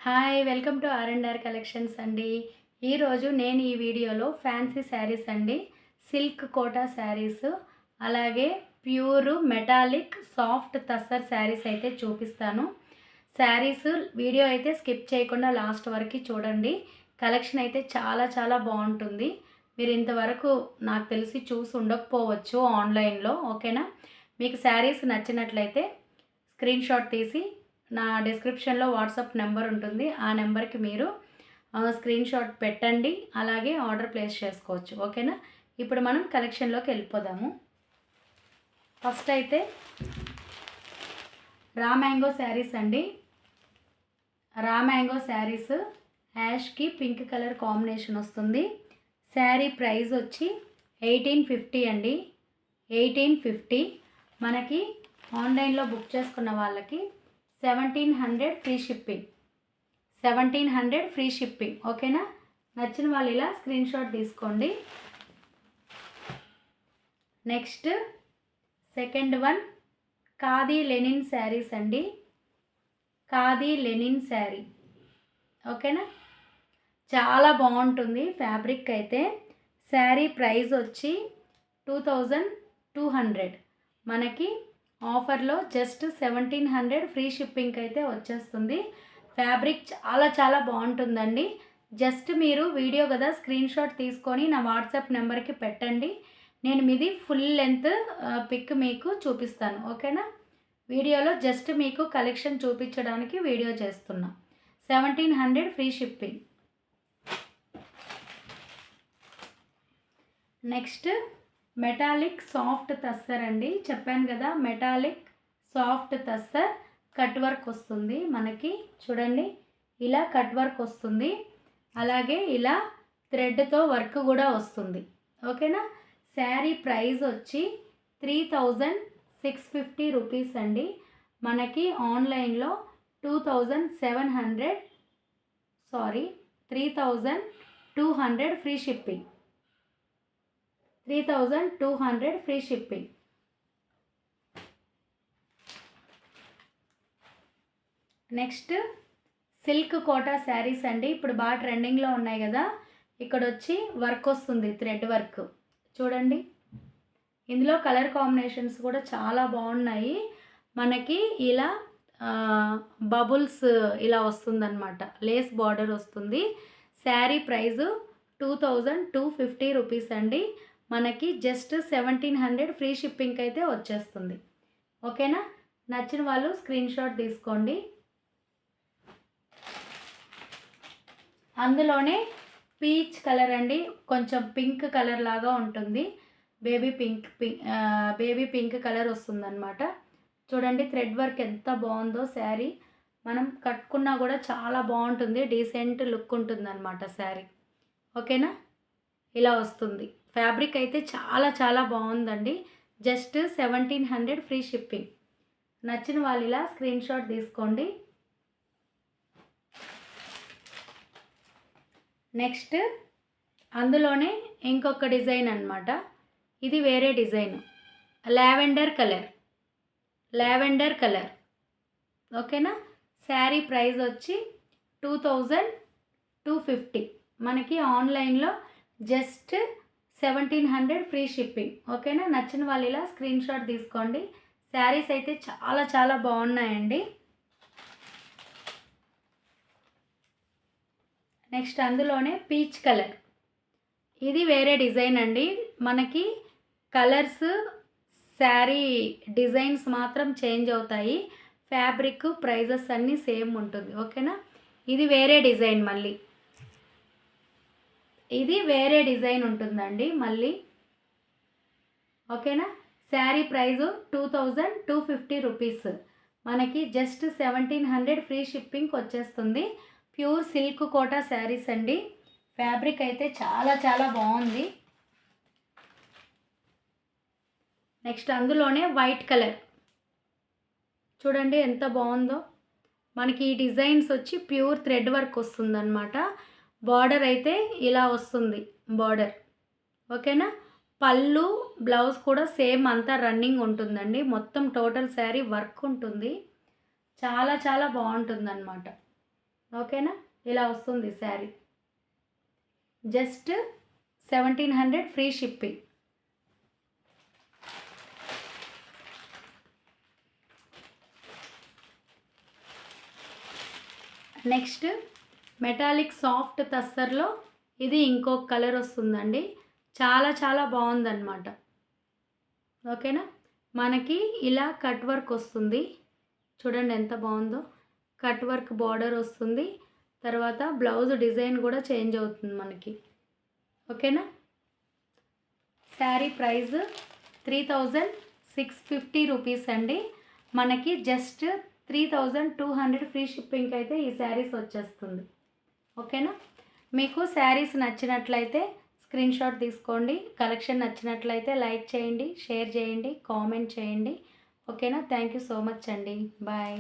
Hi welcome to ఆర్&ఆర్ collections అండి. ఈరోజు నేను ఈ వీడియోలో ఫ్యాన్సీ శారీస్ అండి, సిల్క్ కోటా శారీస్, అలాగే pure metallic soft tussar saris అయితే చూపిస్తాను. శారీస్ వీడియో అయితే స్కిప్ చేయకుండా లాస్ట్ వరకు చూడండి. కలెక్షన్ అయితే చాలా చాలా బాగుంటుంది. మీరు ఇంతవరకు నాకు తెలిసి చూసి ఉండకపోవచ్చు ఆన్లైన్లో. ఓకేనా? మీకు శారీస్ నచ్చినట్లయితే స్క్రీన్ షాట్ తీసి నా డిస్క్రిప్షన్లో వాట్సాప్ నెంబర్ ఉంటుంది. ఆ నెంబర్కి మీరు స్క్రీన్ షాట్ పెట్టండి, అలాగే ఆర్డర్ ప్లేస్ చేసుకోవచ్చు. ఓకేనా? ఇప్పుడు మనం కలెక్షన్లోకి వెళ్ళిపోదాము. ఫస్ట్ అయితే రా మ్యాంగో శారీస్ అండి. Raw mango saris Yaskhi pink colour combination వస్తుంది. శారీ ప్రైస్ వచ్చి 1850 అండి. 1850. మనకి ఆన్లైన్లో బుక్ చేసుకున్న వాళ్ళకి 1700 ఫ్రీ షిప్పింగ్. 1700 free shipping. ఓకేనా? నచ్చిన వాళ్ళు ఇలా స్క్రీన్ షాట్ తీసుకోండి. Next second one khadi linen saris అండి. ఖాదీ లెనిన్ శారీ. ఓకేనా? చాలా బాగుంటుంది ఫ్యాబ్రిక్ అయితే. శారీ ప్రైస్ వచ్చి 2200. మనకి ఆఫర్లో జస్ట్ 1700 ఫ్రీ షిప్పింగ్ అయితే వచ్చేస్తుంది. ఫ్యాబ్రిక్ చాలా చాలా బాగుంటుందండి. జస్ట్ మీరు వీడియో కదా స్క్రీన్ షాట్ తీసుకొని నా వాట్సాప్ నెంబర్కి పెట్టండి. నేను మీది ఫుల్ లెంత్ పిక్ మీకు చూపిస్తాను. ఓకేనా? వీడియోలో జస్ట్ మీకు కలెక్షన్ చూపించడానికి వీడియో చేస్తున్నా. 1700 free shipping. Next metallic soft tussar అండి. చెప్పాను కదా, metallic soft tussar cut work వస్తుంది. మనకి చూడండి ఇలా కట్ వర్క్ వస్తుంది, అలాగే ఇలా థ్రెడ్తో వర్క్ కూడా వస్తుంది. ఓకేనా? శారీ ప్రైస్ వచ్చి 3650 రూపీస్ అండి. మనకి ఆన్లైన్లో 3200 free shipping. 3200 free shipping. Next silk Kota saris అండి. ఇప్పుడు బాగా ట్రెండింగ్లో ఉన్నాయి కదా. ఇక్కడ వచ్చి వర్క్ వస్తుంది, థ్రెడ్ వర్క్. చూడండి ఇందులో కలర్ కాంబినేషన్స్ కూడా చాలా బాగున్నాయి. మనకి ఇలా బబుల్స్ ఇలా వస్తుందన్నమాట. లేస్ బార్డర్ వస్తుంది. శారీ ప్రైజు 2250 రూపీస్ అండి. మనకి జస్ట్ 1700 ఫ్రీ షిప్పింగ్ అయితే వచ్చేస్తుంది. ఓకేనా? నచ్చిన వాళ్ళు స్క్రీన్ షాట్ తీసుకోండి. అందులోనే పీచ్ కలర్ అండి, కొంచెం పింక్ కలర్ లాగా ఉంటుంది. బేబీ పింక్ కలర్ వస్తుందన్నమాట. చూడండి థ్రెడ్ వర్క్ ఎంత బాగుందో. శారీ మనం కట్టుకున్నా కూడా చాలా బాగుంటుంది, డీసెంట్ లుక్ ఉంటుంది అన్నమాట శారీ. ఓకేనా? ఇలా వస్తుంది. ఫ్యాబ్రిక్ అయితే చాలా చాలా బాగుందండి. Just 1700 free shipping. నచ్చిన వాళ్ళు ఇలా స్క్రీన్ షాట్ తీసుకోండి. నెక్స్ట్ అందులోనే ఇంకొక డిజైన్ అన్నమాట. ఇది వేరే డిజైన్, లావెండర్ కలర్. ఓకేనా? శారీ ప్రైస్ వచ్చి 2250. మనకి ఆన్లైన్లో జస్ట్ 1700 ఫ్రీ షిప్పింగ్. ఓకేనా? నచ్చిన వాళ్ళు ఇలా స్క్రీన్ షాట్ తీసుకోండి. శారీస్ అయితే చాలా చాలా బాగున్నాయండి. నెక్స్ట్ అందులోనే పీచ్ కలర్. ఇది వేరే డిజైన్ అండి. మనకి కలర్స్, శారీ డిజైన్స్ మాత్రం చేంజ్ అవుతాయి. ఫ్యాబ్రిక్, ప్రైజెస్ అన్నీ సేమ్ ఉంటుంది. ఓకేనా? ఇది వేరే డిజైన్, మళ్ళీ ఇది వేరే డిజైన్ ఉంటుందండి మళ్ళీ. ఓకేనా? Sari price 2250 rupees. మనకి జస్ట్ 1700 ఫ్రీ షిప్పింగ్ వచ్చేస్తుంది. ప్యూర్ సిల్క్ కోటా శారీస్ అండి. ఫ్యాబ్రిక్ అయితే చాలా చాలా బాగుంది. నెక్స్ట్ అందులోనే వైట్ కలర్. చూడండి ఎంత బాగుందో. మనకి ఈ డిజైన్స్ వచ్చి ప్యూర్ థ్రెడ్ వర్క్ వస్తుందన్నమాట. బార్డర్ అయితే ఇలా వస్తుంది బార్డర్. ఓకేనా? పళ్ళు, బ్లౌజ్ కూడా సేమ్ అంతా రన్నింగ్ ఉంటుందండి. మొత్తం టోటల్ శారీ వర్క్ ఉంటుంది. చాలా చాలా బాగుంటుందన్నమాట. ఓకేనా. ఇలా వస్తుంది sari. Just 1700 free shipping. Next metallic soft తస్సర్లో ఇది ఇంకొక కలర్ వస్తుందండి. చాలా చాలా బాగుందన్నమాట. ఓకేనా. మనకి ఇలా కట్ వర్క్ వస్తుంది, చూడండి ఎంత బాగుందో. కట్ వర్క్ బార్డర్ వస్తుంది, తర్వాత బ్లౌజ్ డిజైన్ కూడా చేంజ్ అవుతుంది మనకి. ఓకేనా. శారీ ప్రైస్ 3650 రూపీస్ అండి. మనకి జస్ట్ 3200 ఫ్రీ షిప్పింగ్కి అయితే ఈ శారీస్ వచ్చేస్తుంది. ఓకేనా. మీకు శారీస్ నచ్చినట్లయితే స్క్రీన్ షాట్ తీసుకోండి. కలెక్షన్ నచ్చినట్లయితే లైక్ చేయండి, షేర్ చేయండి, కామెంట్ చేయండి. ఓకేనా. థ్యాంక్ యూ సో మచ్ అండి. బాయ్.